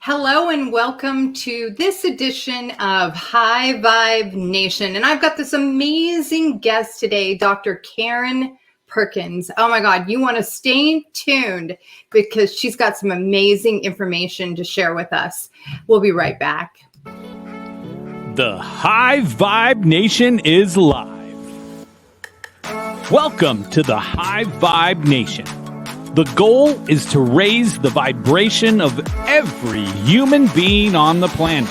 Hello and welcome to this edition of High Vibe Nation. And I've got this amazing guest today, Dr. Karen Perkins. Oh my God, you want to stay tuned because she's got some amazing information to share with us. We'll be right back. The High Vibe Nation is live. Welcome to the High Vibe Nation. The goal is to raise the vibration of every human being on the planet.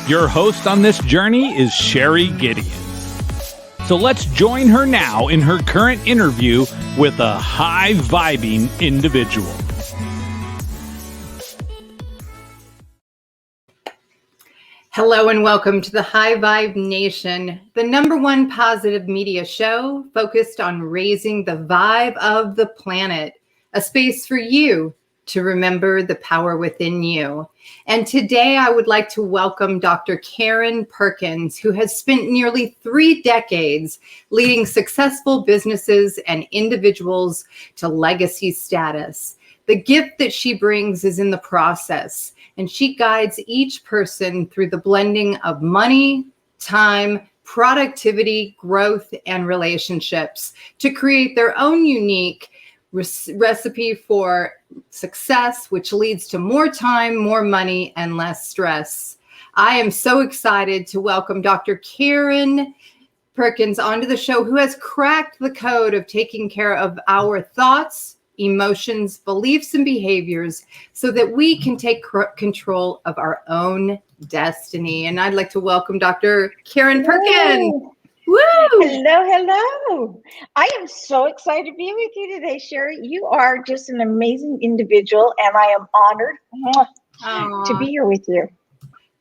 Your host on this journey is Sherry Gideons. So let's join her now in her current interview with a high-vibing individual. Hello and welcome to the High Vibe Nation, the #1 positive media show focused on raising the vibe of the planet, a space for you to remember the power within you. And today I would like to welcome Dr. Karen Perkins, who has spent nearly 3 decades leading successful businesses and individuals to legacy status. The gift that she brings is in the process, and she guides each person through the blending of money, time, productivity, growth, and relationships to create their own unique recipe for success, which leads to more time, more money, and less stress. I am so excited to welcome Dr. Karen Perkins onto the show, who has cracked the code of taking care of our thoughts, emotions, beliefs, and behaviors so that we can take control of our own destiny. And I'd like to welcome Dr. Karen Perkins. Woo! Hello, hello. I am so excited to be with you today, Sherry. You are just an amazing individual, and I am honored to be here with you.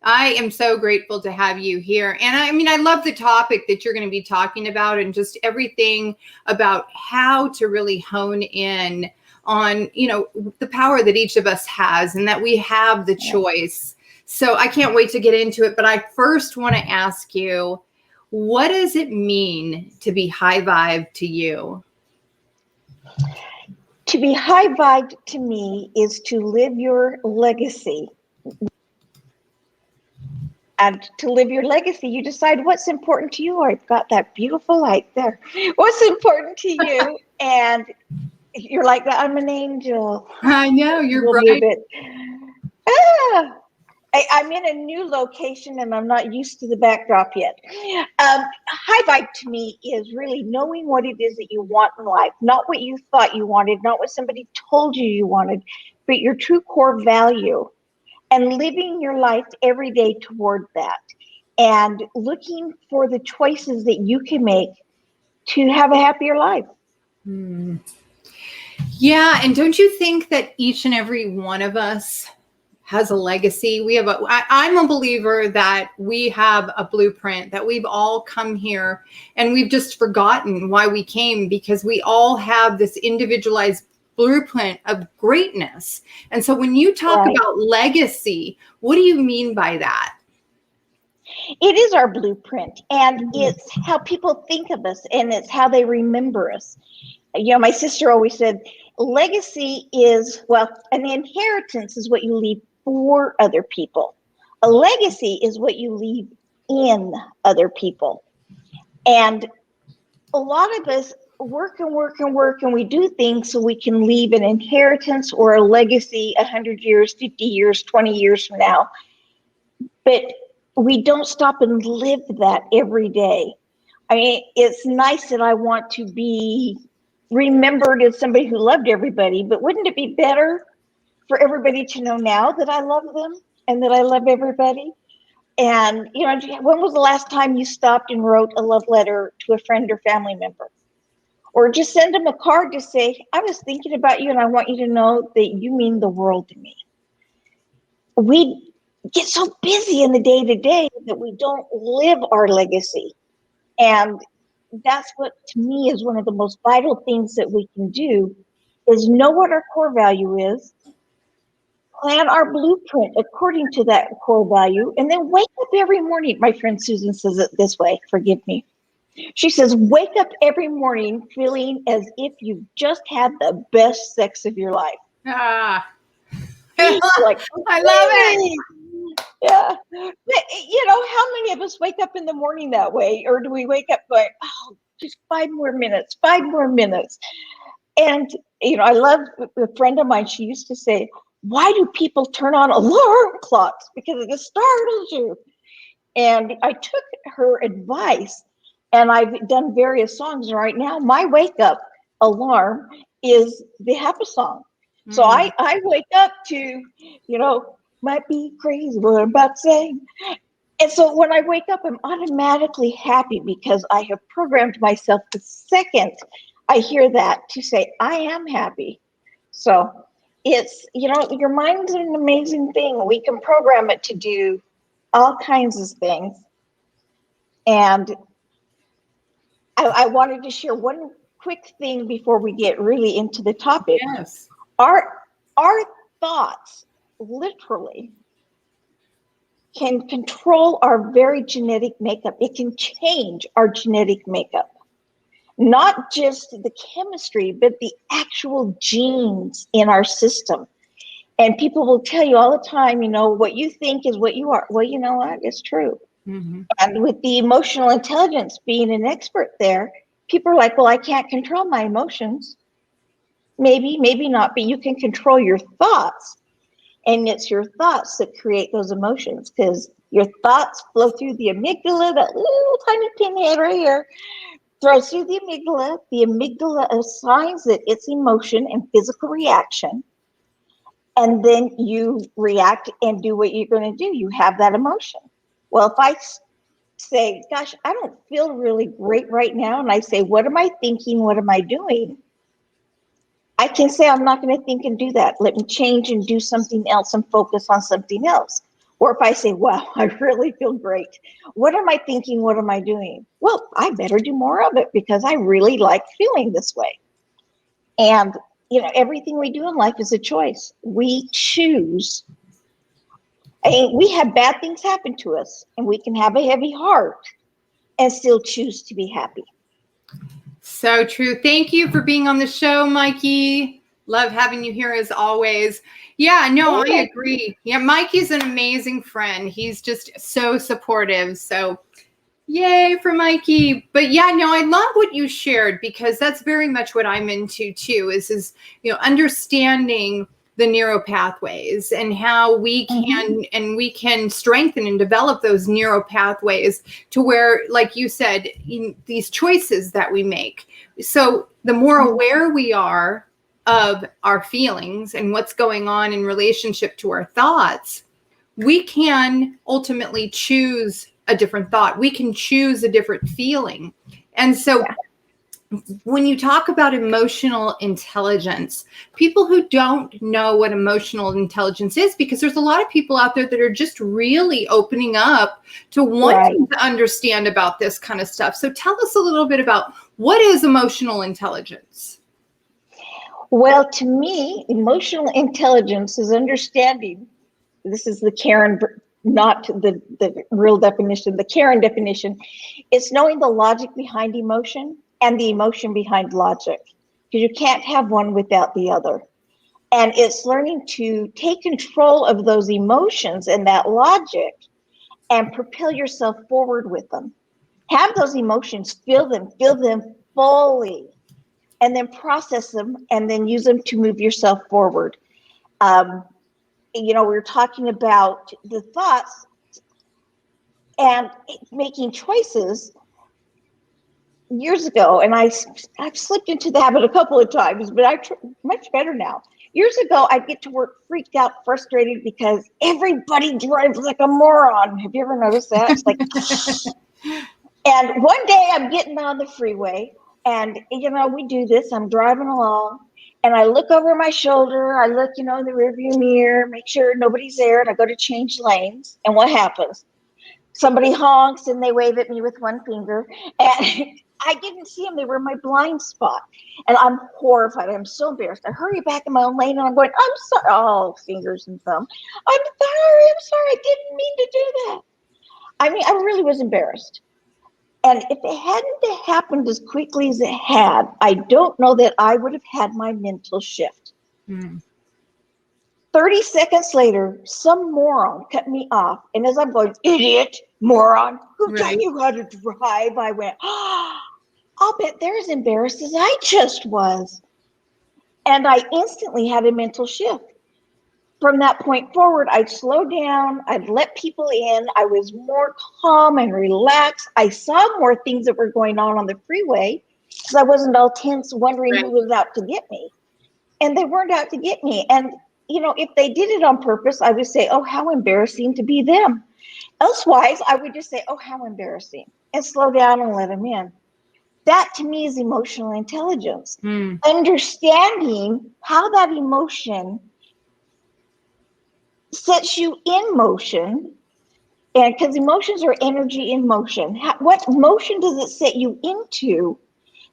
I am so grateful to have you here. And I love the topic that you're going to be talking about and just everything about how to really hone in on, the power that each of us has and that we have the choice. So I can't wait to get into it. But I first want to ask you, what does it mean to be high vibe to you? To be high vibe to me is to live your legacy. And to live your legacy, you decide what's important to you. I've got that beautiful light there. What's important to you? And you're like, I'm an angel. I know, you're right. I'm in a new location and I'm not used to the backdrop yet. High vibe to me is really knowing what it is that you want in life, not what you thought you wanted, not what somebody told you wanted, but your true core value. And living your life every day toward that and looking for the choices that you can make to have a happier life. Yeah. And don't you think that each and every one of us has a legacy? I'm a believer that we have a blueprint, that we've all come here and we've just forgotten why we came, because we all have this individualized blueprint of greatness. And so when you talk about legacy, what do you mean by that? It is our blueprint, and it's how people think of us, and it's how they remember us. My sister always said, legacy is, an inheritance is what you leave for other people. A legacy is what you leave in other people. And a lot of us work and we do things so we can leave an inheritance or a legacy 100 years, 50 years, 20 years from now. But we don't stop and live that every day. It's nice that I want to be remembered as somebody who loved everybody, but wouldn't it be better for everybody to know now that I love them and that I love everybody? And, when was the last time you stopped and wrote a love letter to a friend or family member? Or just send them a card to say, I was thinking about you and I want you to know that you mean the world to me. We get so busy in the day-to-day that we don't live our legacy. And that's what, to me, is one of the most vital things that we can do, is know what our core value is, plan our blueprint according to that core value, and then wake up every morning. My friend Susan says it this way, forgive me. She says, wake up every morning feeling as if you just had the best sex of your life. Like, I love it. yeah. But, how many of us wake up in the morning that way? Or do we wake up going, oh, just 5 more minutes, 5 more minutes? And, I love a friend of mine, she used to say, why do people turn on alarm clocks? Because it just startles you. And I took her advice, and I've done various songs. Right now, my wake up alarm is the happy song. So I wake up to, might be crazy what I'm about to say. And so when I wake up, I'm automatically happy because I have programmed myself the second I hear that to say, I am happy. So it's, your mind's an amazing thing. We can program it to do all kinds of things. And I wanted to share one quick thing before we get really into the topic. Yes. Our thoughts literally can control our very genetic makeup. It can change our genetic makeup. Not just the chemistry, but the actual genes in our system. And people will tell you all the time, what you think is what you are. Well, you know what? It's true. Mm-hmm. And with the emotional intelligence being an expert there, people are like, well, I can't control my emotions. Maybe, maybe not, but you can control your thoughts. And it's your thoughts that create those emotions, because your thoughts flow through the amygdala, that little tiny pinhead right here, throws through the amygdala. The amygdala assigns it its emotion and physical reaction. And then you react and do what you're going to do. You have that emotion. Well, if I say, gosh, I don't feel really great right now, and I say, what am I thinking? What am I doing? I can say, I'm not going to think and do that. Let me change and do something else and focus on something else. Or if I say, wow, I really feel great. What am I thinking? What am I doing? Well, I better do more of it because I really like feeling this way. And, everything we do in life is a choice. We choose. We have bad things happen to us, and we can have a heavy heart and still choose to be happy. So true. Thank you for being on the show, Mikey. Love having you here as always. Yeah, no, I agree. Yeah, Mikey's an amazing friend. He's just so supportive. So yay for Mikey. But yeah, no, I love what you shared, because that's very much what I'm into too, is understanding the neural pathways and how we can and we can strengthen and develop those neural pathways to where, like you said, these choices that we make. So the more aware we are of our feelings and what's going on in relationship to our thoughts, we can ultimately choose a different thought. We can choose a different feeling. And so when you talk about emotional intelligence, people who don't know what emotional intelligence is, because there's a lot of people out there that are just really opening up to wanting to understand about this kind of stuff. So tell us a little bit about, what is emotional intelligence? Well, to me, emotional intelligence is understanding. This is the Karen, not the real definition, the Karen definition. It's knowing the logic behind emotion and the emotion behind logic, because you can't have one without the other. And it's learning to take control of those emotions and that logic and propel yourself forward with them. Have those emotions, feel them fully, and then process them and then use them to move yourself forward. We were talking about the thoughts and making choices years ago, and I've slipped into the habit a couple of times, but I'm much better now. Years ago, I'd get to work freaked out, frustrated because everybody drives like a moron. Have you ever noticed that? It's like, and one day I'm getting on the freeway, and we do this. I'm driving along, and I look over my shoulder. I look, in the rearview mirror, make sure nobody's there, and I go to change lanes. And what happens? Somebody honks, and they wave at me with one finger, and I didn't see them. They were in my blind spot, and I'm horrified. I'm so embarrassed. I hurry back in my own lane, and I'm going, I'm sorry. Oh, fingers and thumb. I'm sorry. I didn't mean to do that. I mean, I really was embarrassed. And if it hadn't happened as quickly as it had, I don't know that I would have had my mental shift. 30 seconds later, some moron cut me off. And as I'm going, idiot, moron, who taught you how to drive? I went, I'll bet they're as embarrassed as I just was. And I instantly had a mental shift. From that point forward, I'd slow down. I'd let people in. I was more calm and relaxed. I saw more things that were going on the freeway because I wasn't all tense wondering who was out to get me. And they weren't out to get me. And, if they did it on purpose, I would say, oh, how embarrassing to be them. Elsewise, I would just say, oh, how embarrassing, and slow down and let them in. That to me is emotional intelligence. Understanding how that emotion sets you in motion, and because emotions are energy in motion. What motion does it set you into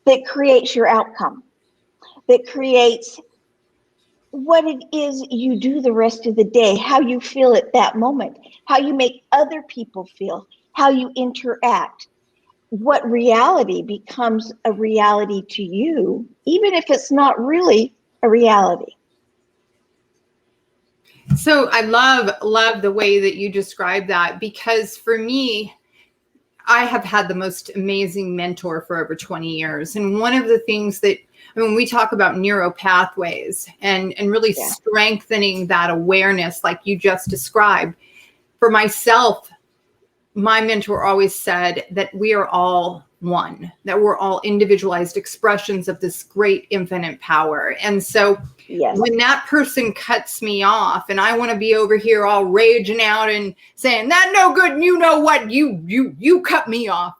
that creates your outcome, that creates what it is you do the rest of the day, how you feel at that moment, how you make other people feel, how you interact, what reality becomes a reality to you, even if it's not really a reality. So I love the way that you describe that, because for me, I have had the most amazing mentor for over 20 years. And one of the things that, when we talk about neural pathways and really strengthening that awareness, like you just described, for myself, my mentor always said that we are all one, that we're all individualized expressions of this great infinite power. And so when that person cuts me off and I want to be over here all raging out and saying that no good, and you know what, you cut me off.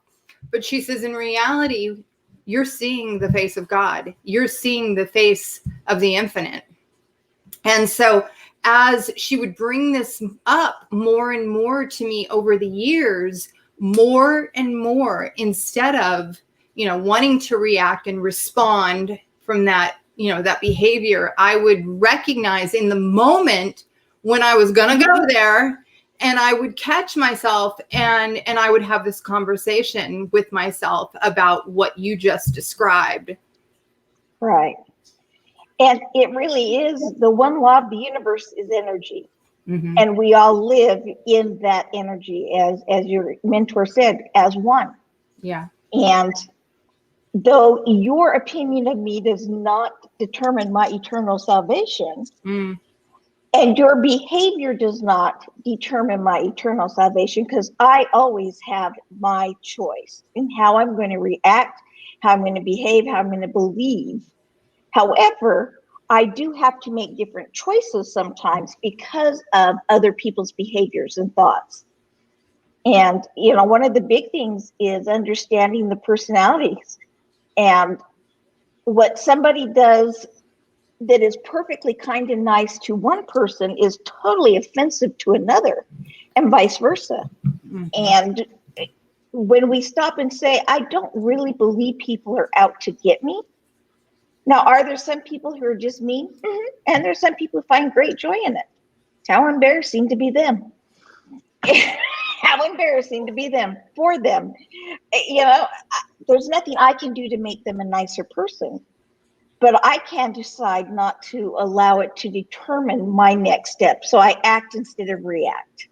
But she says, in reality, you're seeing the face of God. You're seeing the face of the infinite. And so as she would bring this up more and more to me over the years, more and more, instead of, wanting to react and respond from that, that behavior, I would recognize in the moment when I was going to go there, and I would catch myself and I would have this conversation with myself about what you just described. Right. And it really is, the one law of the universe is energy. And we all live in that energy, as your mentor said, as one. Yeah. And though your opinion of me does not determine my eternal salvation, and your behavior does not determine my eternal salvation, because I always have my choice in how I'm going to react, how I'm going to behave, how I'm going to believe. However, I do have to make different choices sometimes because of other people's behaviors and thoughts. And, one of the big things is understanding the personalities, and what somebody does that is perfectly kind and nice to one person is totally offensive to another, and vice versa. And when we stop and say, I don't really believe people are out to get me. Now, are there some people who are just mean? And there's some people who find great joy in it. How embarrassing to be them. How embarrassing to be them, for them. There's nothing I can do to make them a nicer person, but I can decide not to allow it to determine my next step. So I act instead of react.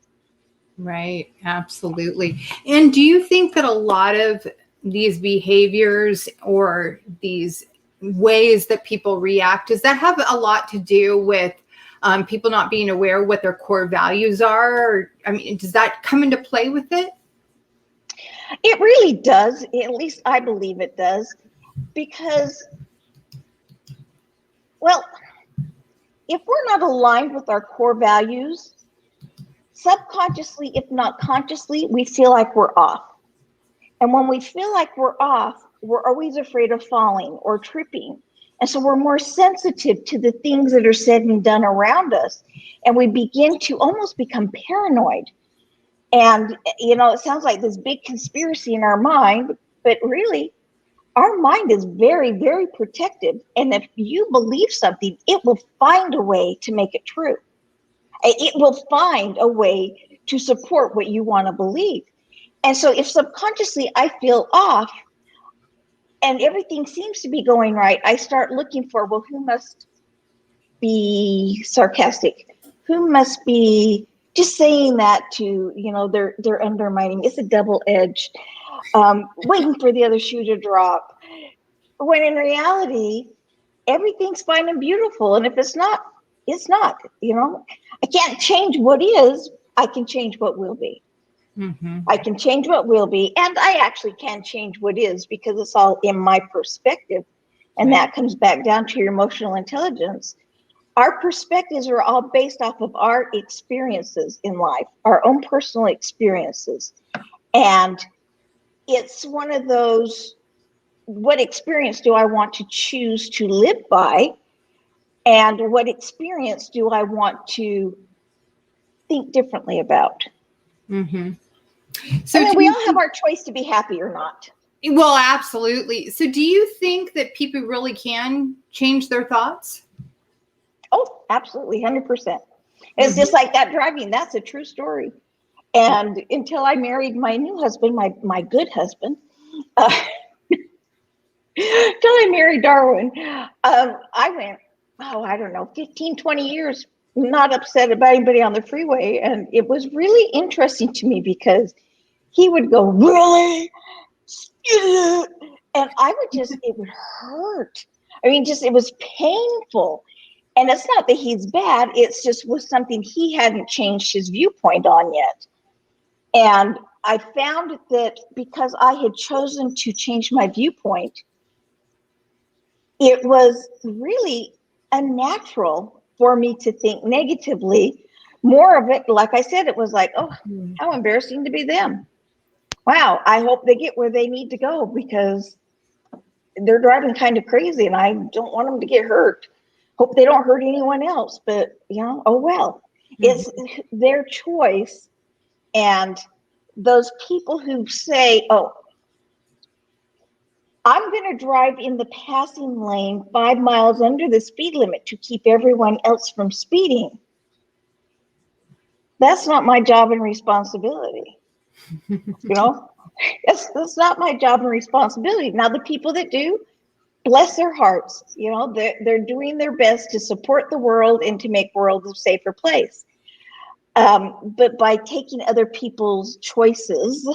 Right. Absolutely. And do you think that a lot of these behaviors or these ways that people react, does that have a lot to do with people not being aware what their core values are? Or, does that come into play with it? It really does. At least I believe it does. Because, well, if we're not aligned with our core values, subconsciously, if not consciously, we feel like we're off. And when we feel like we're off, we're always afraid of falling or tripping. And so we're more sensitive to the things that are said and done around us. And we begin to almost become paranoid. And, it sounds like this big conspiracy in our mind, but really, our mind is very, very protective. And if you believe something, it will find a way to make it true. It will find a way to support what you want to believe. And so if subconsciously I feel off and everything seems to be going right, I start looking for, well, who must be sarcastic? who must be just saying that to, they're undermining. It's a double edge, waiting for the other shoe to drop. When in reality, everything's fine and beautiful. And if it's not, it's not. I can't change what is. I can change what will be. Mm-hmm. I can change what will be. And I actually can change what is, because it's all in my perspective. And that comes back down to your emotional intelligence. Our perspectives are all based off of our experiences in life, our own personal experiences. And it's one of those, what experience do I want to choose to live by? And what experience do I want to think differently about? Mm-hmm. So we all have our choice to be happy or not. Well, absolutely. So do you think that people really can change their thoughts? Oh, absolutely, 100%. It's just like that driving. That's a true story. And until I married my new husband, my good husband, until I married Darwin, I went, I don't know, 15, 20 years not upset about anybody on the freeway. And it was really interesting to me, because he would go, really? And I would just, it would hurt. I mean, it was painful. And it's not that he's bad, it's just was something he hadn't changed his viewpoint on yet. And I found that because I had chosen to change my viewpoint, it was really unnatural for me to think negatively. More of it, like I said, it was like, oh, how embarrassing to be them. Wow, I hope they get where they need to go, because they're driving kind of crazy and I don't want them to get hurt. Hope they don't hurt anyone else, but oh well. It's their choice. And those people who say, oh, I'm going to drive in the passing lane 5 miles under the speed limit to keep everyone else from speeding. That's not my job and responsibility. That's not my job and responsibility. Now, the people that do, bless their hearts, they're doing their best to support the world and to make the world a safer place. But by taking other people's choices,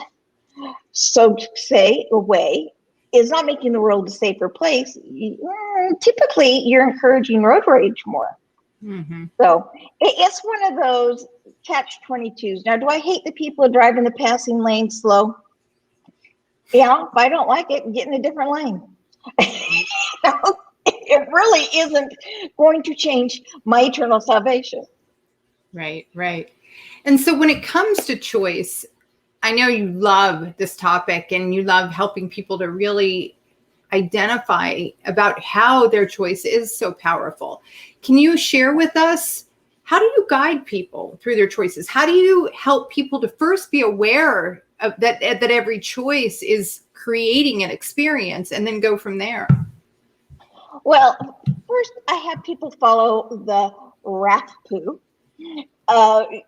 so to say, away, is not making the world a safer place. Typically, you're encouraging road rage more. Mm-hmm. So it's one of those catch-22s. Now, do I hate the people who drive in the passing lane slow? If I don't like it, get in a different lane. It really isn't going to change my eternal salvation. Right. And so when it comes to choice, I know you love this topic and you love helping people to really identify about how their choice is so powerful. Can you share with us, how do you guide people through their choices? How do you help people to first be aware of that every choice is creating an experience, and then go from there? Well, first I have people follow the RAFPU.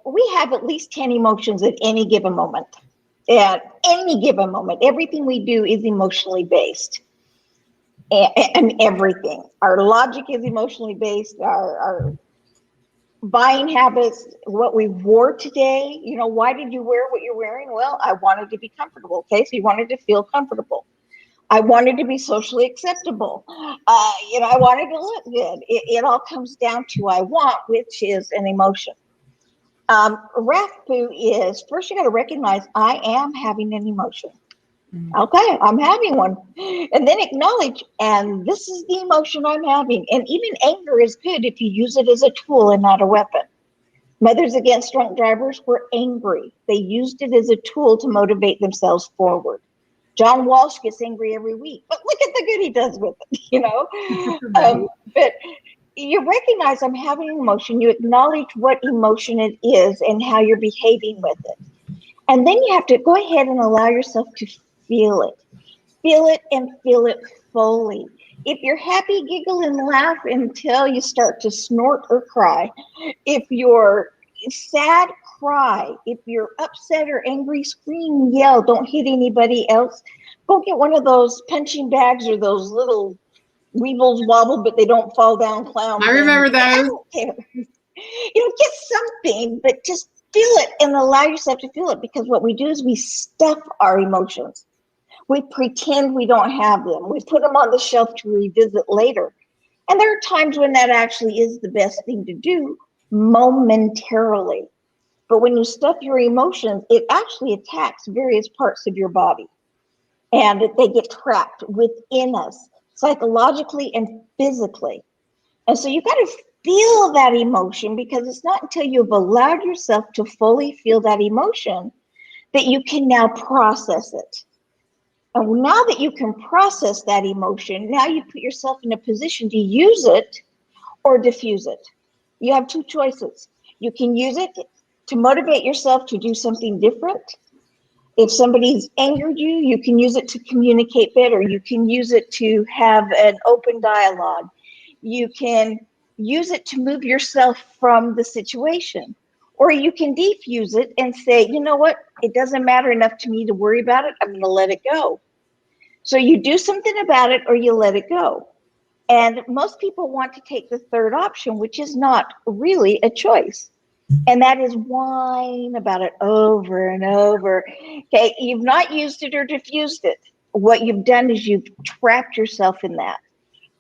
We have at least 10 emotions at any given moment. At any given moment, everything we do is emotionally based. And everything. Our logic is emotionally based. Our buying habits, what we wore today. Why did you wear what you're wearing? Well, I wanted to be comfortable. Okay, so you wanted to feel comfortable. I wanted to be socially acceptable. I wanted to look good. It all comes down to I want, which is an emotion. RAFPU is, first you got to recognize I am having an emotion. Okay, I'm having one. And then acknowledge, and this is the emotion I'm having. And even anger is good if you use it as a tool and not a weapon. Mothers Against Drunk Drivers were angry. They used it as a tool to motivate themselves forward. John Walsh gets angry every week, but look at the good he does with it, but you recognize I'm having an emotion. You acknowledge what emotion it is and how you're behaving with it. And then you have to go ahead and allow yourself to feel it. Feel it and feel it fully. If you're happy, giggle and laugh until you start to snort or cry. If you're sad, cry. If you're upset or angry, scream, yell. Don't hit anybody else. Go get one of those punching bags or those little Weebles wobble, but they don't fall down clown. I remember those. I don't care. Get something, but just feel it and allow yourself to feel it, because what we do is we stuff our emotions. We pretend we don't have them. We put them on the shelf to revisit later. And there are times when that actually is the best thing to do momentarily. But when you stuff your emotions, it actually attacks various parts of your body. And they get trapped within us psychologically and physically. And so you got to feel that emotion, because it's not until you've allowed yourself to fully feel that emotion that you can now process it. And now that you can process that emotion, now you put yourself in a position to use it or diffuse it. You have two choices. You can use it to motivate yourself to do something different. If somebody's angered you, you can use it to communicate better. You can use it to have an open dialogue. You can use it to move yourself from the situation. Or you can defuse it and say, you know what? It doesn't matter enough to me to worry about it. I'm going to let it go. So you do something about it or you let it go. And most people want to take the third option, which is not really a choice. And that is whine about it over and over. Okay, you've not used it or diffused it. What you've done is you've trapped yourself in that.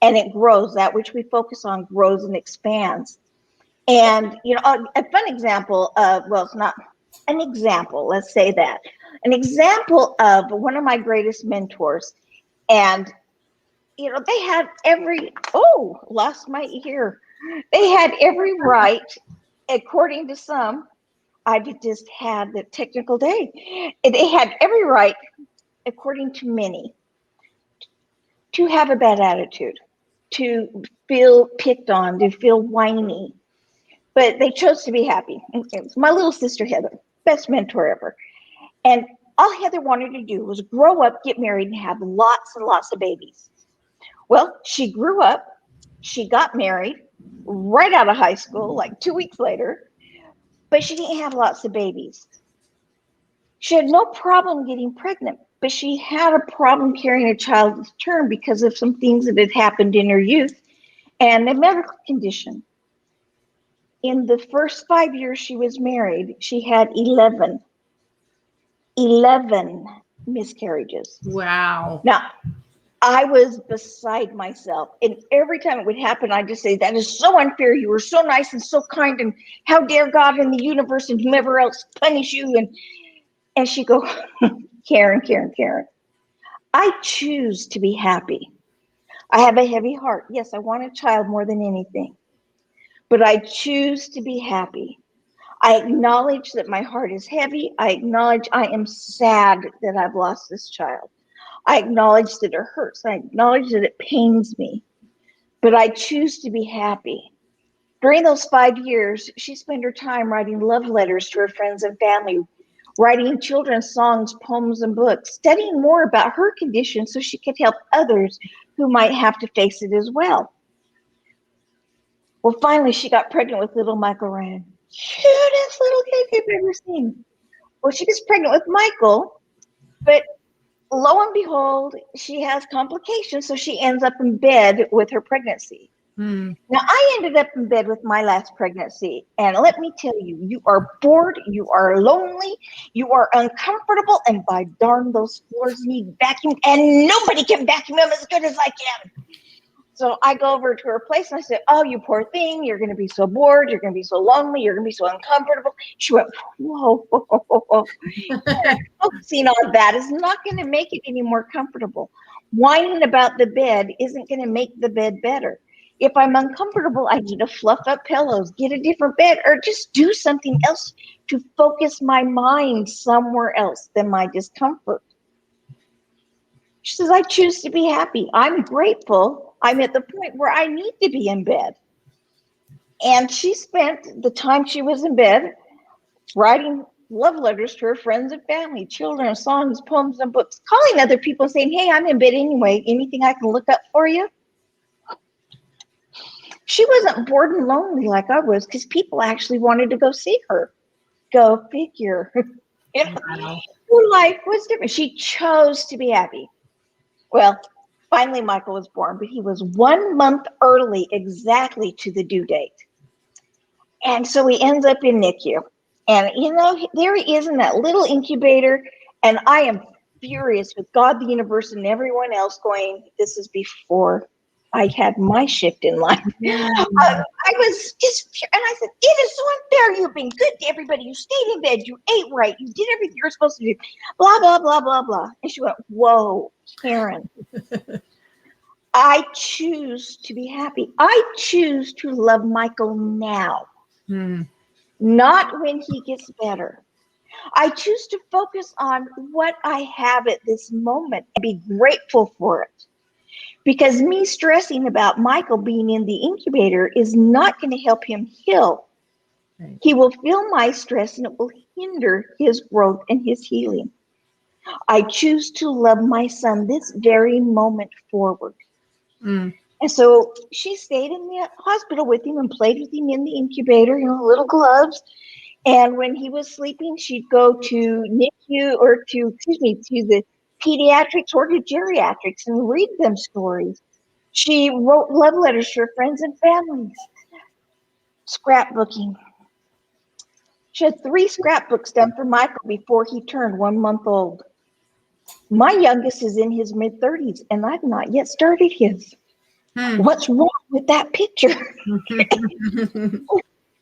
And it grows. That which we focus on grows and expands. And, a fun example of, well, it's not an example, let's say that. An example of one of my greatest mentors. And, they had lost my ear. They had every right, according to some, I just had the technical day. They had every right, according to many, to have a bad attitude, to feel picked on, to feel whiny. But they chose to be happy. It was my little sister, Heather, best mentor ever. And all Heather wanted to do was grow up, get married, and have lots and lots of babies. Well, she grew up, she got married right out of high school, like 2 weeks later, but she didn't have lots of babies. She had no problem getting pregnant, but she had a problem carrying a child to term because of some things that had happened in her youth and a medical condition. In the first 5 years she was married, she had 11 miscarriages. Wow. Now, I was beside myself. And every time it would happen, I'd just say, that is so unfair. You were so nice and so kind. And how dare God and the universe and whomever else punish you? And she'd go, Karen. I choose to be happy. I have a heavy heart. Yes, I want a child more than anything. But I choose to be happy. I acknowledge that my heart is heavy. I acknowledge I am sad that I've lost this child. I acknowledge that it hurts. I acknowledge that it pains me. But I choose to be happy. During those 5 years, she spent her time writing love letters to her friends and family, writing children's songs, poems, and books, studying more about her condition so she could help others who might have to face it as well. Well, finally, she got pregnant with little Michael Ryan. Cutest little kid you've ever seen. Well, she was pregnant with Michael, but lo and behold, she has complications, so she ends up in bed with her pregnancy. Now, I ended up in bed with my last pregnancy, and let me tell you, you are bored, you are lonely, you are uncomfortable, and by darn, those floors need vacuum, and nobody can vacuum them as good as I can. So I go over to her place and I said, oh, you poor thing, you're going to be so bored, you're going to be so lonely, you're going to be so uncomfortable. She went, whoa. Focusing on that is not going to make it any more comfortable. Whining about the bed isn't going to make the bed better. If I'm uncomfortable, I need to fluff up pillows, get a different bed, or just do something else to focus my mind somewhere else than my discomfort. She says, I choose to be happy. I'm grateful. I'm at the point where I need to be in bed. And she spent the time she was in bed writing love letters to her friends and family, children, songs, poems, and books, calling other people saying, hey, I'm in bed anyway. Anything I can look up for you? She wasn't bored and lonely like I was because people actually wanted to go see her. Go figure. Wow. Her life was different. She chose to be happy. Well, finally, Michael was born, but he was 1 month early exactly to the due date. And so he ends up in NICU. And, there he is in that little incubator. And I am furious with God, the universe, and everyone else going, this is before I had my shift in life. I was just, and I said, it is so unfair. You've been good to everybody. You stayed in bed. You ate right. You did everything you're supposed to do. Blah, blah, blah, blah, blah. And she went, whoa, Karen. I choose to be happy. I choose to love Michael now, not when he gets better. I choose to focus on what I have at this moment and be grateful for it. Because me stressing about Michael being in the incubator is not going to help him heal. Right. He will feel my stress and it will hinder his growth and his healing. I choose to love my son this very moment forward. And so she stayed in the hospital with him and played with him in the incubator, little gloves. And when he was sleeping, she'd go to NICU or to the pediatrics or to geriatrics and read them stories. She wrote love letters to her friends and families. Scrapbooking. She had 3 scrapbooks done for Michael before he turned 1 month old. My youngest is in his mid-30s, and I've not yet started his. What's wrong with that picture?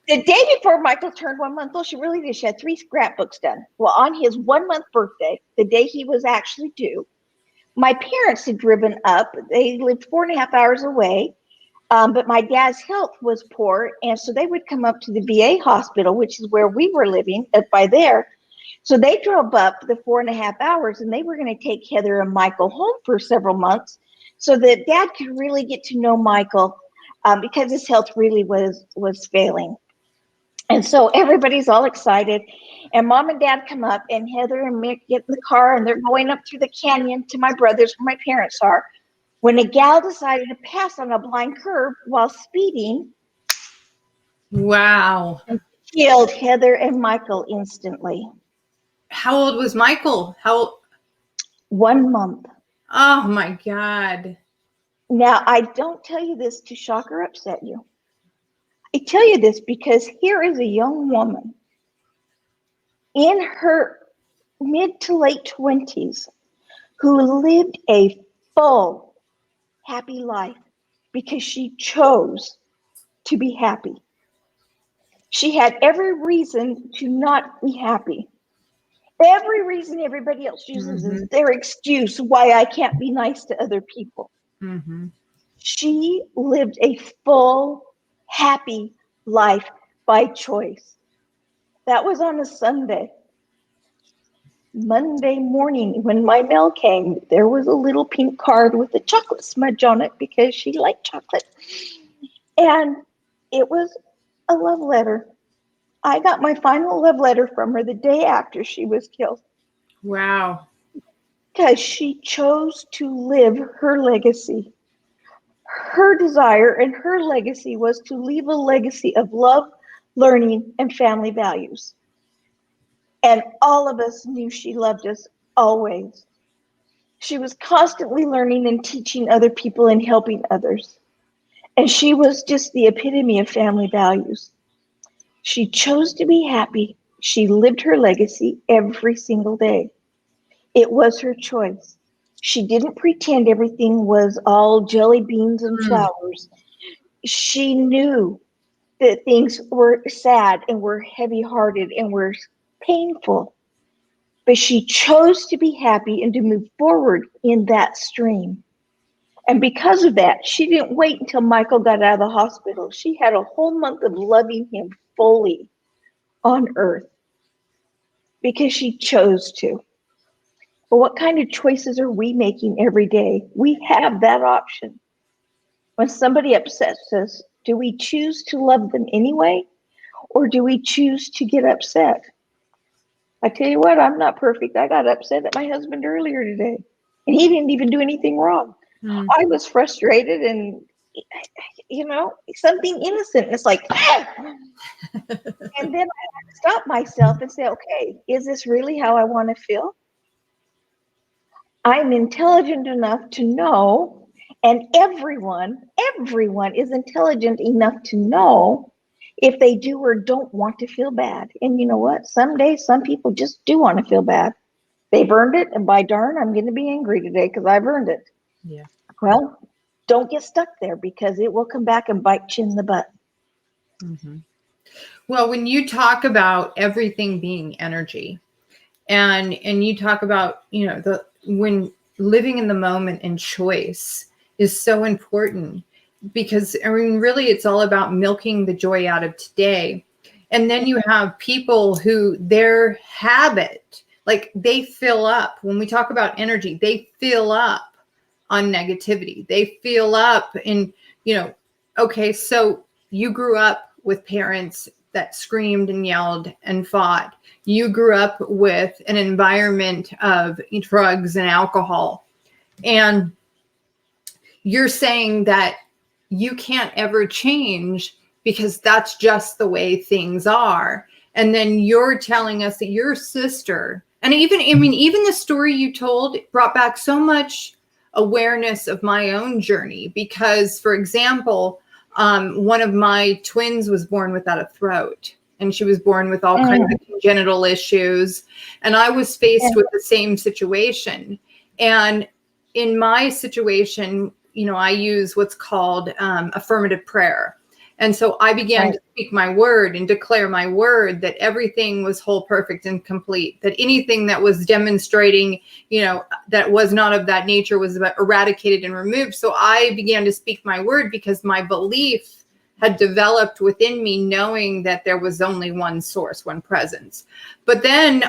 The day before Michael turned 1 month old, she really did. She had 3 scrapbooks done. Well, on his 1 month birthday, the day he was actually due, my parents had driven up. They lived 4.5 hours away, but my dad's health was poor, and so they would come up to the VA hospital, which is where we were living, up by there. So they drove up the 4.5 hours, and they were going to take Heather and Michael home for several months so that Dad could really get to know Michael because his health really was failing. And so everybody's all excited, and Mom and Dad come up, and Heather and Mick get in the car, and they're going up through the canyon to my brother's where my parents are, when a gal decided to pass on a blind curve while speeding. Wow. And killed Heather and Michael instantly. How old was Michael? 1 month. Oh, my God. Now, I don't tell you this to shock or upset you. I tell you this because here is a young woman in her mid to late 20s who lived a full, happy life because she chose to be happy. She had every reason to not be happy. Every reason everybody else uses is their excuse why I can't be nice to other people. She lived a full, happy life by choice. That was on a Sunday. Monday morning, when my mail came, there was a little pink card with a chocolate smudge on it because she liked chocolate. And it was a love letter. I got my final love letter from her the day after she was killed. Wow. Because she chose to live her legacy. Her desire and her legacy was to leave a legacy of love, learning, and family values. And all of us knew she loved us always. She was constantly learning and teaching other people and helping others. And she was just the epitome of family values. She chose to be happy. She lived her legacy every single day. It was her choice. She didn't pretend everything was all jelly beans and flowers. She knew that things were sad and were heavy-hearted and were painful. But she chose to be happy and to move forward in that stream. And because of that, she didn't wait until Michael got out of the hospital. She had a whole month of loving him fully on earth because she chose to. But what kind of choices are we making every day? We have that option. When somebody upsets us, do we choose to love them anyway? Or do we choose to get upset? I tell you what, I'm not perfect. I got upset at my husband earlier today, and he didn't even do anything wrong. I was frustrated and, something innocent. It's like, and then I had to stop myself and say, okay, is this really how I want to feel? I'm intelligent enough to know, and everyone is intelligent enough to know if they do or don't want to feel bad. And you know what? Some days, some people just do want to feel bad. They've earned it, and by darn, I'm going to be angry today because I've earned it. Yeah. Well, don't get stuck there because it will come back and bite you in the butt. Mm-hmm. Well, when you talk about everything being energy, and you talk about, when living in the moment and choice is so important, because I mean, really, it's all about milking the joy out of today. And then you have people who their habit, like they fill up. When we talk about energy, they fill up on negativity. They fill up in, okay, so you grew up with parents that screamed and yelled and fought. You grew up with an environment of drugs and alcohol. And you're saying that you can't ever change because that's just the way things are. And then you're telling us that your sister, and even the story you told brought back so much awareness of my own journey. Because, for example, one of my twins was born without a throat, and she was born with all kinds of congenital issues. And I was faced with the same situation. And in my situation, I use what's called affirmative prayer. And so I began to speak my word and declare my word that everything was whole, perfect, and complete, that anything that was demonstrating, that was not of that nature was eradicated and removed. So I began to speak my word because my belief had developed within me, knowing that there was only one source, one presence. But then,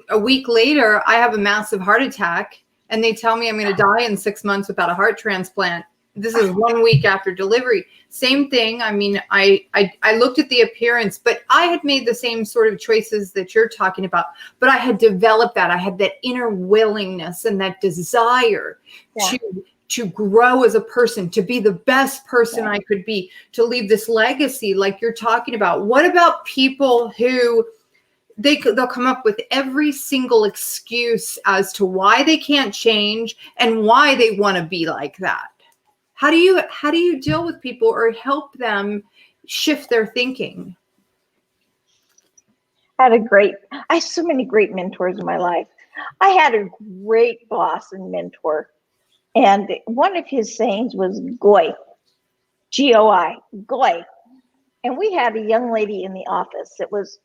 a week later, I have a massive heart attack, and they tell me I'm going to die in 6 months without a heart transplant. This is 1 week after delivery. Same thing. I mean, I looked at the appearance, but I had made the same sort of choices that you're talking about. But I had developed that. I had that inner willingness and that desire to grow as a person, to be the best person I could be, to leave this legacy like you're talking about. What about people who they'll come up with every single excuse as to why they can't change and why they want to be like that? How do you deal with people or help them shift their thinking? I have so many great mentors in my life. I had a great boss and mentor, and one of his sayings was "Goy," G-O-I, Goy. And we had a young lady in the office that was,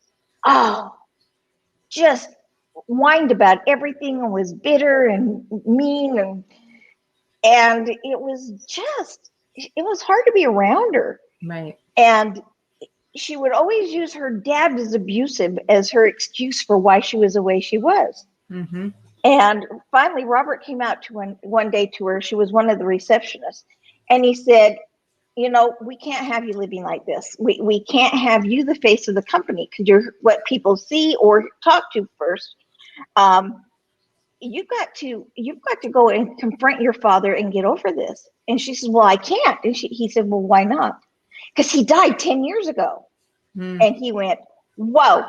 just whined about everything and was bitter and mean, and it was hard to be around her. Right. And she would always use her dad as abusive as her excuse for why she was the way she was. Mm-hmm. And finally, Robert came out to one day to her. She was one of the receptionists. And he said, we can't have you living like this. We can't have you the face of the company because you're what people see or talk to first. You've got to go and confront your father and get over this. And she said, well, I can't. And he said, well, why not? Because he died 10 years ago. And he went, whoa,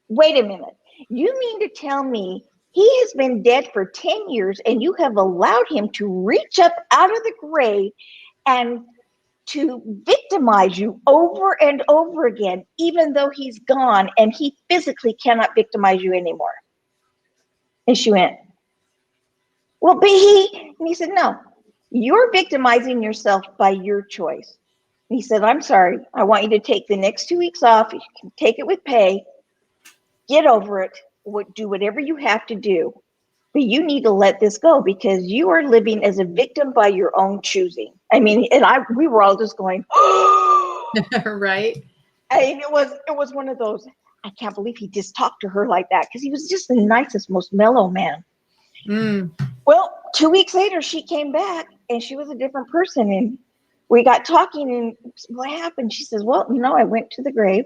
wait a minute. You mean to tell me he has been dead for 10 years and you have allowed him to reach up out of the grave and to victimize you over and over again, even though he's gone and he physically cannot victimize you anymore? And she went, well, but and he said, no, you're victimizing yourself by your choice. And he said, I'm sorry. I want you to take the next 2 weeks off. You can take it with pay. Get over it. Do whatever you have to do. But you need to let this go because you are living as a victim by your own choosing. I mean, we were all just going, Right. And it was one of those, I can't believe he just talked to her like that because he was just the nicest, most mellow man. Well, 2 weeks later, she came back and she was a different person. And we got talking and what happened? She says, well, I went to the grave.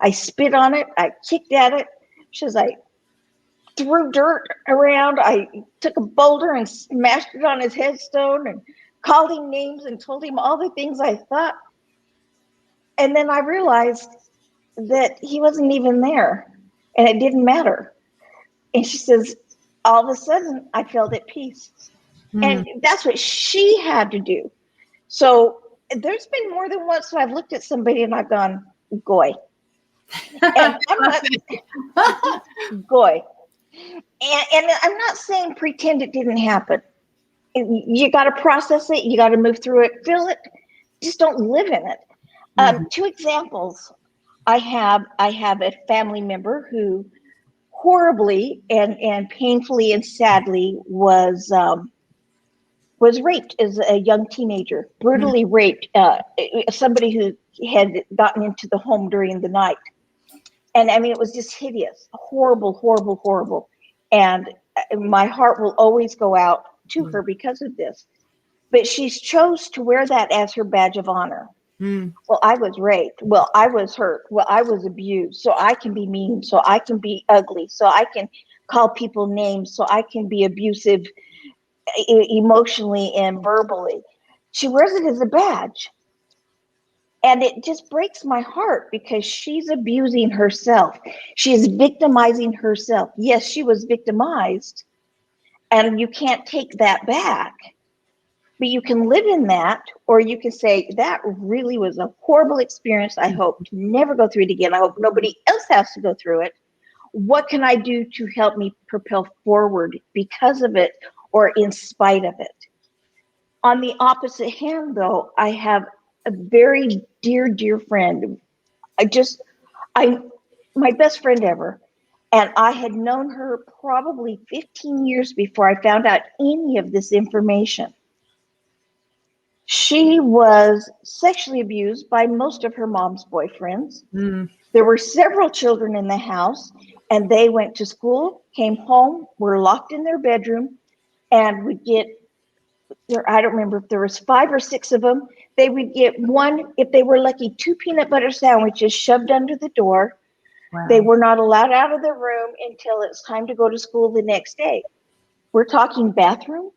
I spit on it. I kicked at it. She says, I threw dirt around. I took a boulder and smashed it on his headstone and called him names and told him all the things I thought. And then I realized that he wasn't even there and it didn't matter. And she says, all of a sudden I felt at peace. And that's what she had to do. So there's been more than once I've looked at somebody and I've gone, goy. And I'm not goy. And I'm not saying pretend it didn't happen. You got to process it. You got to move through it, feel it. Just don't live in it. Two examples. I have a family member who horribly and painfully and sadly was raped as a young teenager, brutally raped. Somebody who had gotten into the home during the night. And I mean, it was just hideous, horrible, horrible, horrible. And my heart will always go out to her because of this. But she's chose to wear that as her badge of honor. Well, I was raped. Well, I was hurt. Well, I was abused. So I can be mean. So I can be ugly. So I can call people names. So I can be abusive emotionally and verbally. She wears it as a badge. And it just breaks my heart because she's abusing herself. She's victimizing herself. Yes, she was victimized, and you can't take that back. But you can live in that, or you can say, that really was a horrible experience. I hope to never go through it again. I hope nobody else has to go through it. What can I do to help me propel forward because of it or in spite of it? On the opposite hand, though, I have a very dear, dear friend. My best friend ever. And I had known her probably 15 years before I found out any of this information. She was sexually abused by most of her mom's boyfriends. There were several children in the house, and they went to school, came home, were locked in their bedroom, and would get, I don't remember if there was 5 or 6 of them. They would get one, if they were lucky, 2 peanut butter sandwiches shoved under the door. Wow. They were not allowed out of the room until it's time to go to school the next day. We're talking bathroom.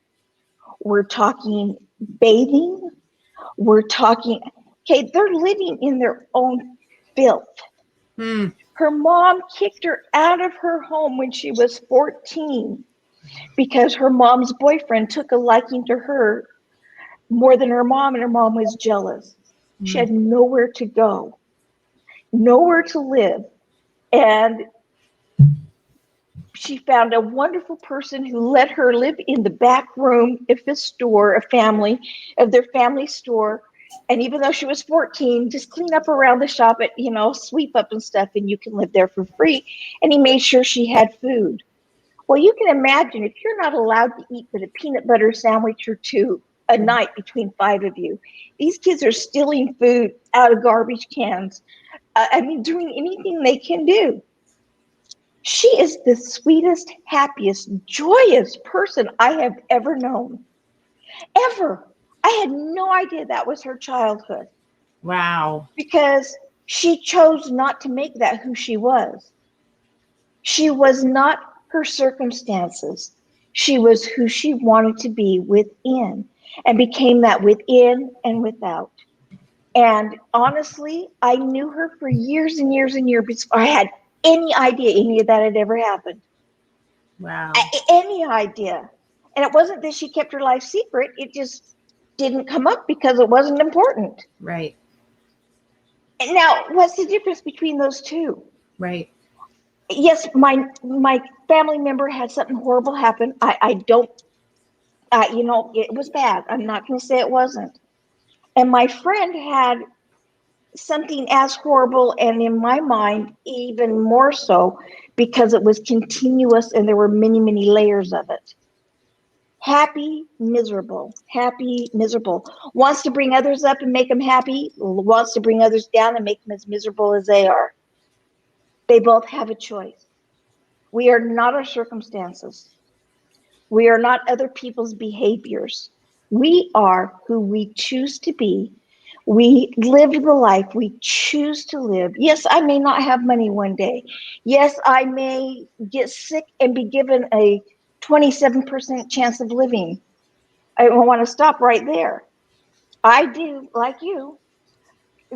We're talking bathing. We're talking, okay, they're living in their own filth. Her mom kicked her out of her home when she was 14 because her mom's boyfriend took a liking to her more than her mom, and her mom was jealous. She had nowhere to go, nowhere to live. And she found a wonderful person who let her live in the back room of the store, of their family store. And even though she was 14, just clean up around the shop, sweep up and stuff, and you can live there for free. And he made sure she had food. Well, you can imagine if you're not allowed to eat but a peanut butter sandwich or 2 a night between 5 of you, these kids are stealing food out of garbage cans. Doing anything they can do. She is the sweetest, happiest, joyous person I have ever known. Ever. I had no idea that was her childhood. Wow. Because she chose not to make that who she was. She was not her circumstances. She was who she wanted to be within, and became that within and without. And honestly, I knew her for years and years and years before I had any idea any of that had ever happened. Wow. Any idea. And it wasn't that she kept her life secret. It just didn't come up because it wasn't important. Right. And now, what's the difference between those two? Right. Yes, my family member had something horrible happen. It was bad. I'm not going to say it wasn't. And my friend had something as horrible, and in my mind, even more so, because it was continuous and there were many, many layers of it. Happy, miserable, wants to bring others up and make them happy, wants to bring others down and make them as miserable as they are. They both have a choice. We are not our circumstances. We are not other people's behaviors. We are who we choose to be. We live the life we choose to live. Yes, I may not have money one day. Yes, I may get sick and be given a 27% chance of living. I want to stop right there. I do, like you,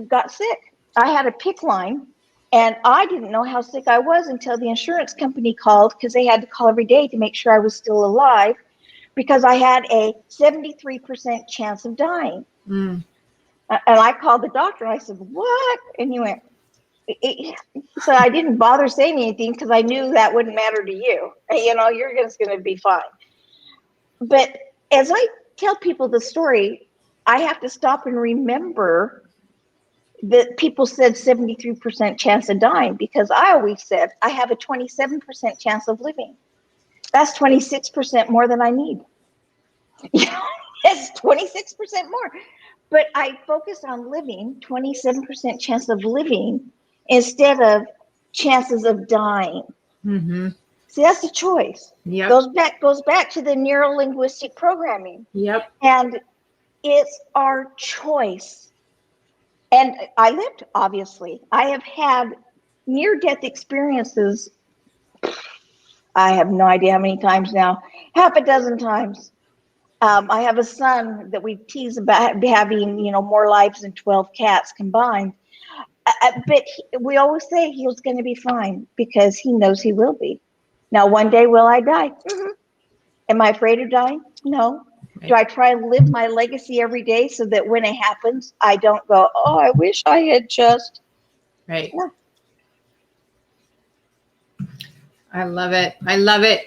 got sick. I had a PICC line, and I didn't know how sick I was until the insurance company called, because they had to call every day to make sure I was still alive, because I had a 73% chance of dying. And I called the doctor and I said, what? And he went, So I didn't bother saying anything because I knew that wouldn't matter to you. You're just going to be fine. But as I tell people the story, I have to stop and remember that people said 73% chance of dying, because I always said I have a 27% chance of living. That's 26% more than I need. It's 26% more. But I focus on living, 27% chance of living instead of chances of dying. Mm-hmm. See, that's a choice. Yep. Goes back to the neuro-linguistic programming. Yep. And it's our choice. And I lived, obviously. I have had near-death experiences. I have no idea how many times now, half a dozen times. I have a son that we tease about having, more lives than 12 cats combined. But we always say he was going to be fine because he knows he will be. Now, one day, will I die? Mm-hmm. Am I afraid of dying? No. Right. Do I try and live my legacy every day so that when it happens, I don't go, oh, I wish I had just. Right. No. I love it. I love it.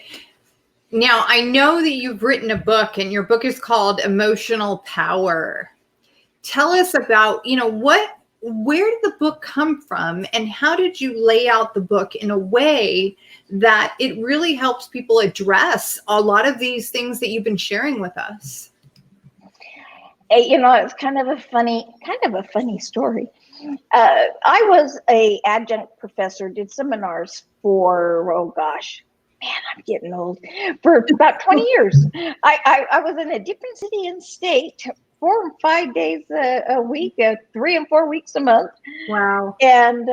Now, I know that you've written a book, and your book is called Emotional Power. Tell us about, where did the book come from, and how did you lay out the book in a way that it really helps people address a lot of these things that you've been sharing with us? It's kind of a funny story. I was a adjunct professor, did seminars for, oh gosh, man, I'm getting old, for about 20 years. I was in a different city and state 4 or 5 days a week, 3 and 4 weeks a month. Wow. And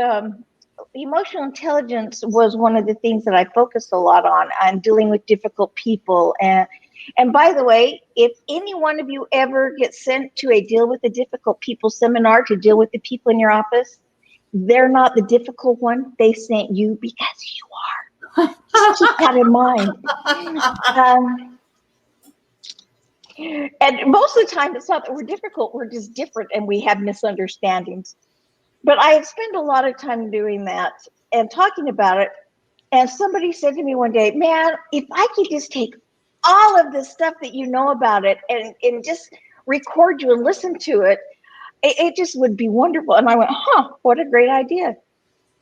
emotional intelligence was one of the things that I focused a lot on dealing with difficult people. And by the way, if any one of you ever gets sent to a deal with the difficult people seminar to deal with the people in your office, they're not the difficult one. They sent you because you are. Just keep that in mind. And most of the time, it's not that we're difficult. We're just different and we have misunderstandings. But I spent a lot of time doing that and talking about it. And somebody said to me one day, man, if I could just take all of the stuff that you know about it and just record you and listen to it, it just would be wonderful. And I went, what a great idea.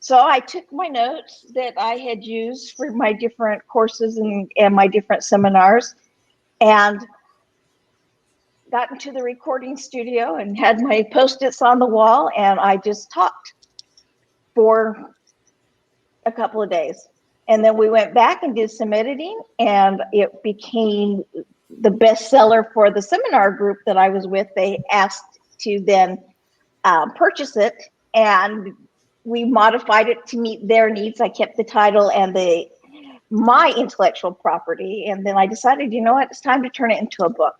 So I took my notes that I had used for my different courses and my different seminars and got into the recording studio and had my Post-its on the wall, and I just talked for a couple of days. And then we went back and did some editing, and it became the bestseller for the seminar group that I was with. They asked to then purchase it, and we modified it to meet their needs. I kept the title and my intellectual property, and then I decided, you know what, it's time to turn it into a book.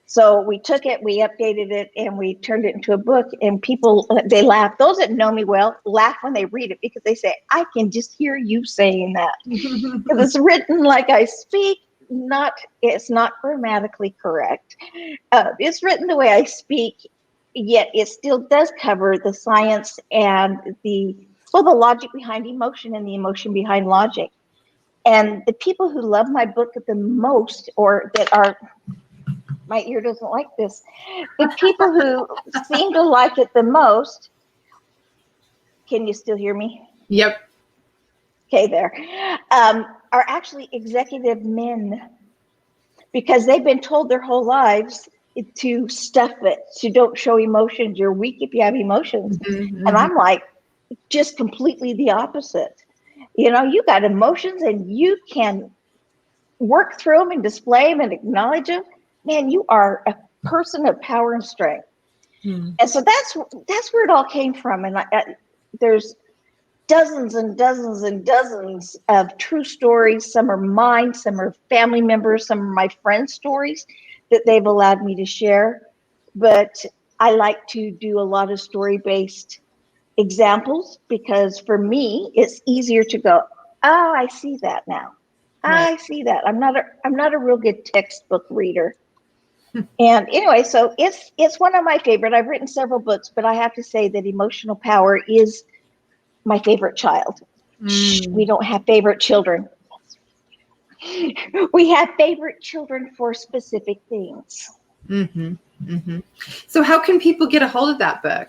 So we took it, we updated it, and we turned it into a book. And people, they laugh. Those that know me well laugh when they read it because they say, I can just hear you saying that. Because it's written like I speak, it's not grammatically correct. It's written the way I speak, yet it still does cover the science and the logic behind emotion and the emotion behind logic. And the people who love my book the most, or that are, my ear doesn't like this, the people who seem to like it the most, can you still hear me? Yep. Okay, there, are actually executive men, because they've been told their whole lives to stuff it, to don't show emotions. You're weak if you have emotions. Mm-hmm. And I'm like, just completely the opposite. You got emotions and you can work through them and display them and acknowledge them. Man, you are a person of power and strength. And so that's where it all came from. And there's dozens and dozens and dozens of true stories. Some are mine, some are family members, some are my friends' stories that they've allowed me to share. But I like to do a lot of story-based examples, because for me, it's easier to go, oh, I see that now. Right. I see that. I'm not a real good textbook reader. And anyway, so it's one of my favorite. I've written several books, but I have to say that Emotional Power is my favorite child. Shh, we don't have favorite children. We have favorite children for specific things. Mm-hmm. Mm-hmm. So how can people get a hold of that book?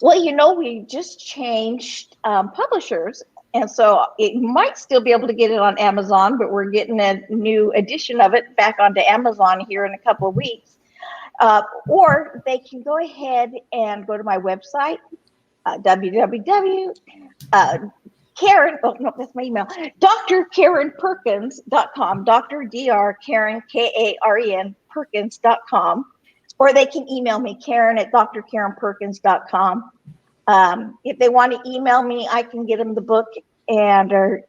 Well, we just changed publishers, and so it might still be able to get it on Amazon, but we're getting a new edition of it back onto Amazon here in a couple of weeks. Or they can go ahead and go to my website, www. Karen, oh no, that's my email, drkarenperkins.com, Dr. Dr. Karen, Karen, Perkins.com, or they can email me, Karen at drkarenperkins.com. If they want to email me, I can get them the book, or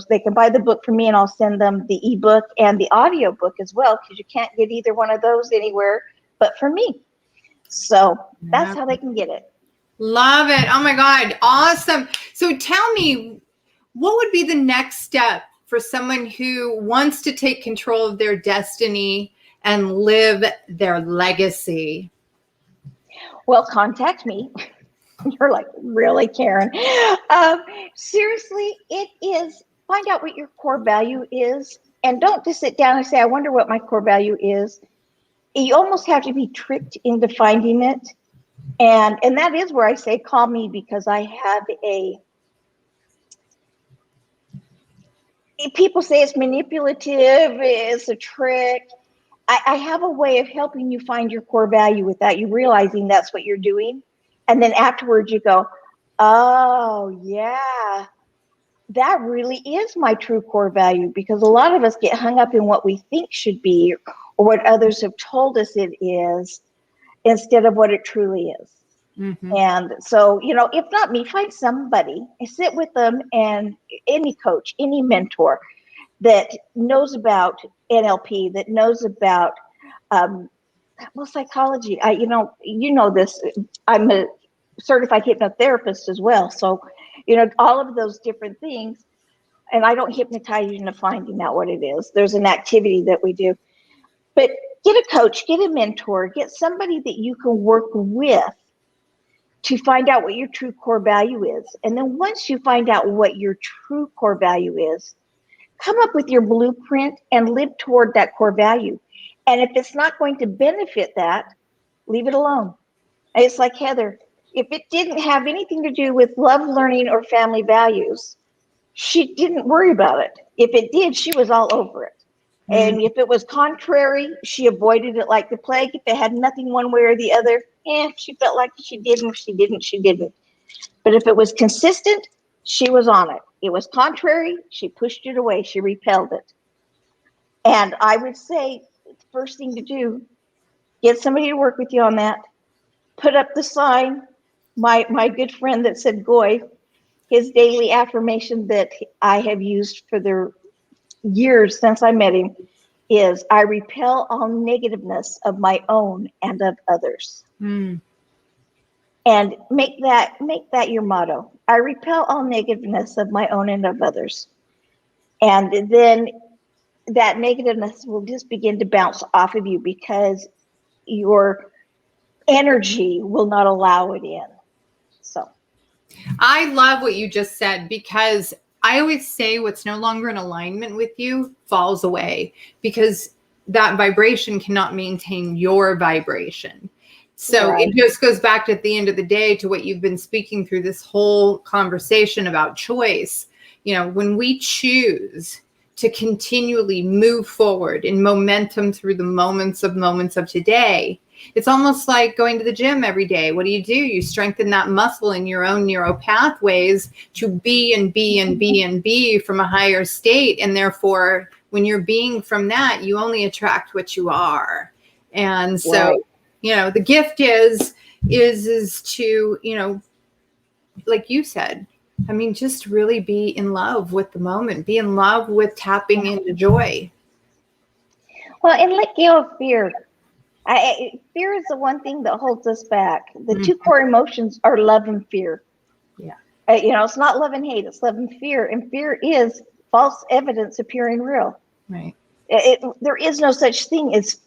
they can buy the book from me, and I'll send them the ebook and the audio book as well, because you can't get either one of those anywhere but from me. So that's how they can get it. Love it. Oh my God. Awesome. So tell me, what would be the next step for someone who wants to take control of their destiny and live their legacy? Well, contact me. You're like, really, Karen? Seriously, it is, find out what your core value is, and don't just sit down and say, I wonder what my core value is. You almost have to be tricked into finding it. And that is where I say, call me, because I have people say it's manipulative, it's a trick. I have a way of helping you find your core value without you realizing that's what you're doing. And then afterwards you go, oh yeah, that really is my true core value, because a lot of us get hung up in what we think should be or what others have told us it is instead of what it truly is. Mm-hmm. And so, if not me, find somebody, sit with them, and any coach, any mentor that knows about NLP, that knows about psychology. This. I'm a certified hypnotherapist as well. So, all of those different things. And I don't hypnotize you into finding out what it is. There's an activity that we do. But get a coach, get a mentor, get somebody that you can work with to find out what your true core value is. And then once you find out what your true core value is, come up with your blueprint and live toward that core value. And if it's not going to benefit that, leave it alone. It's like Heather. If it didn't have anything to do with love, learning, or family values, she didn't worry about it. If it did, she was all over it. And if it was contrary, she avoided it like the plague. If it had nothing one way or the other, she felt like she didn't. If she didn't, she didn't. But if it was consistent, she was on it. It was contrary, she pushed it away. She repelled it. And I would say the first thing to do, get somebody to work with you on that. Put up the sign. My good friend that said Goy, his daily affirmation that I have used for the years since I met him is, I repel all negativeness of my own and of others. And make that your motto. I repel all negativeness of my own and of others. And then that negativeness will just begin to bounce off of you, because your energy will not allow it in. So I love what you just said, because I always say what's no longer in alignment with you falls away, because that vibration cannot maintain your vibration. So right. It just goes back to, at the end of the day, to what you've been speaking through this whole conversation about choice. When we choose to continually move forward in momentum through the moments of today, it's almost like going to the gym every day. What do? You strengthen that muscle in your own neural pathways to be and be and be and be from a higher state. And therefore, when you're being from that, you only attract what you are. And so, right. The gift is to, like you said, just really be in love with the moment, be in love with tapping into joy. Well, and let go of fear. Fear is the one thing that holds us back. The two core emotions are love and fear. Yeah. It's not love and hate, it's love and fear. And fear is false evidence appearing real. Right. There is no such thing as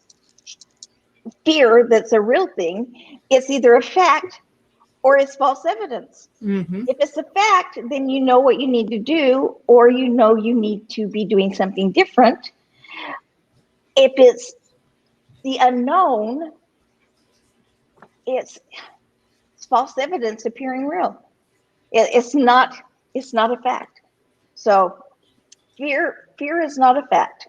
fear that's a real thing. It's either a fact or it's false evidence. Mm-hmm. If it's a fact, then you know what you need to do, or you know you need to be doing something different. If it's the unknown, it's false evidence appearing real. It's not a fact. So fear is not a fact.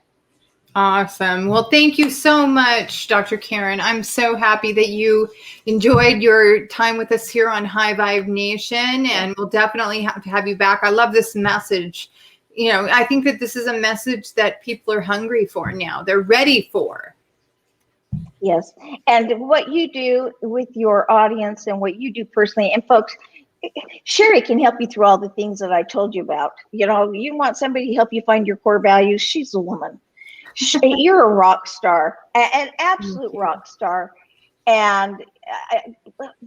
Awesome. Well, thank you so much, Dr. Karen. I'm so happy that you enjoyed your time with us here on High Vibe Nation, and we'll definitely have to have you back. I love this message. You know, I think that this is a message that people are hungry for now. They're ready for. Yes. And what you do with your audience and what you do personally, and folks, Sherry can help you through all the things that I told you about. You know, you want somebody to help you find your core values. She's a woman. You're a rock star, an absolute rock star. And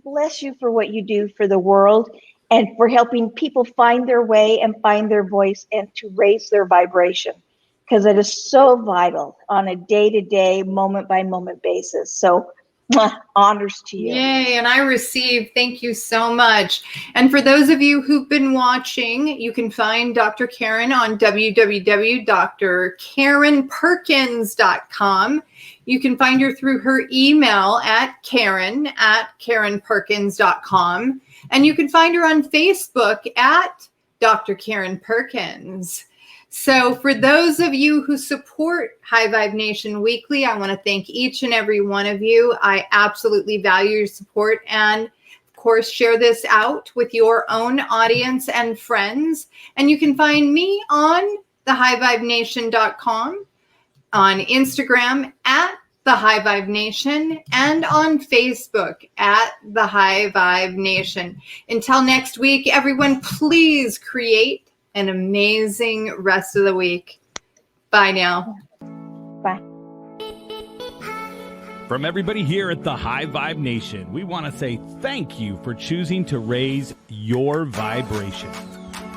bless you for what you do for the world and for helping people find their way and find their voice and to raise their vibration, because it is so vital on a day-to-day, moment-by-moment basis. So honors to you. Yay, and I receive. Thank you so much. And for those of you who've been watching, you can find Dr. Karen on www.drkarenperkins.com. You can find her through her email at karen@karenperkins.com. And you can find her on Facebook at Dr. Karen Perkins. So for those of you who support High Vibe Nation Weekly, I want to thank each and every one of you. I absolutely value your support, and of course, share this out with your own audience and friends. And you can find me on thehighvibenation.com, on Instagram at The High Vibe Nation, and on Facebook at The High Vibe Nation. Until next week, everyone, please create an amazing rest of the week. Bye now. Bye. From everybody here at the High Vibe Nation, we want to say thank you for choosing to raise your vibration.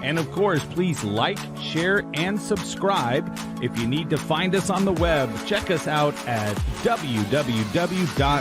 And of course, please like, share, and subscribe. If you need to find us on the web, check us out at www.the